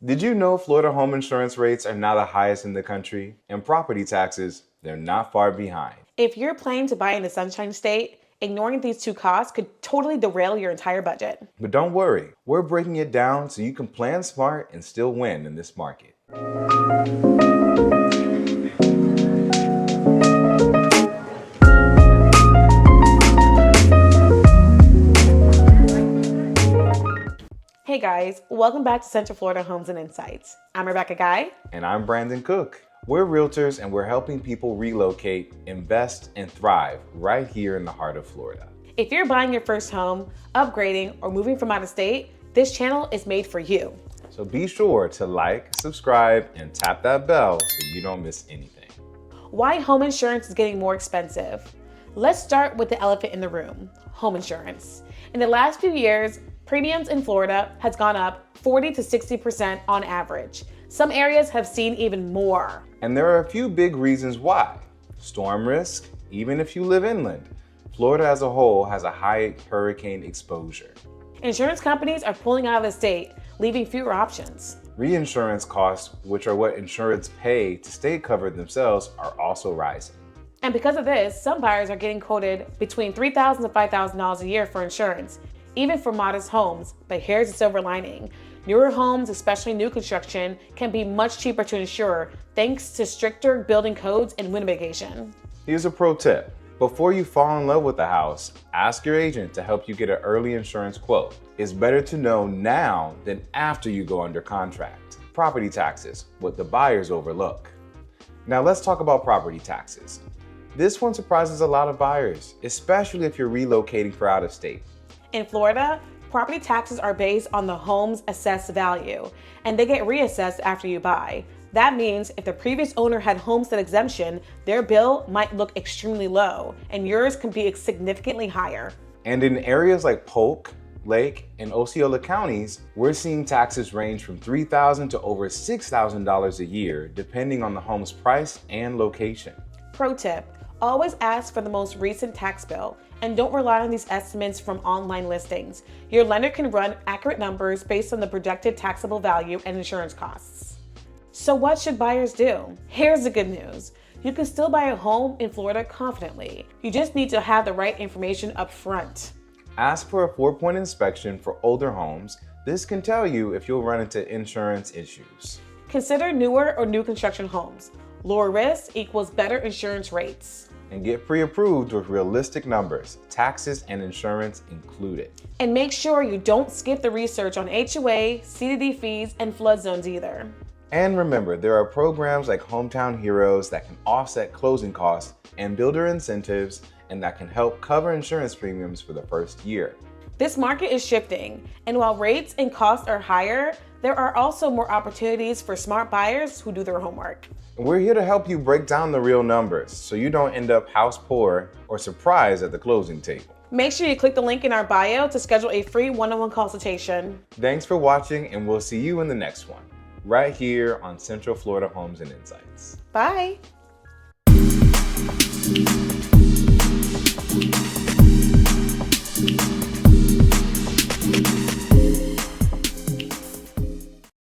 Did you know Florida home insurance rates are now the highest in the country? And property taxes, they're not far behind. If you're planning to buy in the Sunshine State, ignoring these two costs could totally derail your entire budget. But don't worry, we're breaking it down so you can plan smart and still win in this market. Hey guys, welcome back to Central Florida Homes and Insights. I'm Rebecca Guy. And I'm Brandon Cook. We're realtors and we're helping people relocate, invest, and thrive right here in the heart of Florida. If you're buying your first home, upgrading, or moving from out of state, this channel is made for you. So be sure to like, subscribe, and tap that bell so you don't miss anything. Why home insurance is getting more expensive? Let's start with the elephant in the room, home insurance. In the last few years, premiums in Florida has gone up 40 to 60% on average. Some areas have seen even more. And there are a few big reasons why. Storm risk, even if you live inland. Florida as a whole has a high hurricane exposure. Insurance companies are pulling out of the state, leaving fewer options. Reinsurance costs, which are what insureds pay to stay covered themselves, are also rising. And because of this, some buyers are getting quoted between $3,000 to $5,000 a year for insurance, even for modest homes. But here's the silver lining. Newer homes, especially new construction, can be much cheaper to insure thanks to stricter building codes and wind mitigation. Here's a pro tip. Before you fall in love with the house, ask your agent to help you get an early insurance quote. It's better to know now than after you go under contract. Property taxes, what the buyers overlook. Now let's talk about property taxes. This one surprises a lot of buyers, especially if you're relocating for out of state. In Florida, property taxes are based on the home's assessed value, and they get reassessed after you buy. That means if the previous owner had homestead exemption, their bill might look extremely low, and yours can be significantly higher. And in areas like Polk, Lake, and Osceola counties, we're seeing taxes range from $3,000 to over $6,000 a year, depending on the home's price and location. Pro tip, always ask for the most recent tax bill, and don't rely on these estimates from online listings. Your lender can run accurate numbers based on the projected taxable value and insurance costs. So what should buyers do? Here's the good news. You can still buy a home in Florida confidently. You just need to have the right information up front. Ask for a 4-point inspection for older homes. This can tell you if you'll run into insurance issues. Consider newer or new construction homes. Lower risk equals better insurance rates. And get pre-approved with realistic numbers, taxes and insurance included. And make sure you don't skip the research on HOA, CDD fees, and flood zones either. And remember, there are programs like Hometown Heroes that can offset closing costs and builder incentives, and that can help cover insurance premiums for the first year. This market is shifting, and while rates and costs are higher, there are also more opportunities for smart buyers who do their homework. We're here to help you break down the real numbers so you don't end up house poor or surprised at the closing table. Make sure you click the link in our bio to schedule a free one-on-one consultation. Thanks for watching, and we'll see you in the next one, right here on Central Florida Homes and Insights. Bye.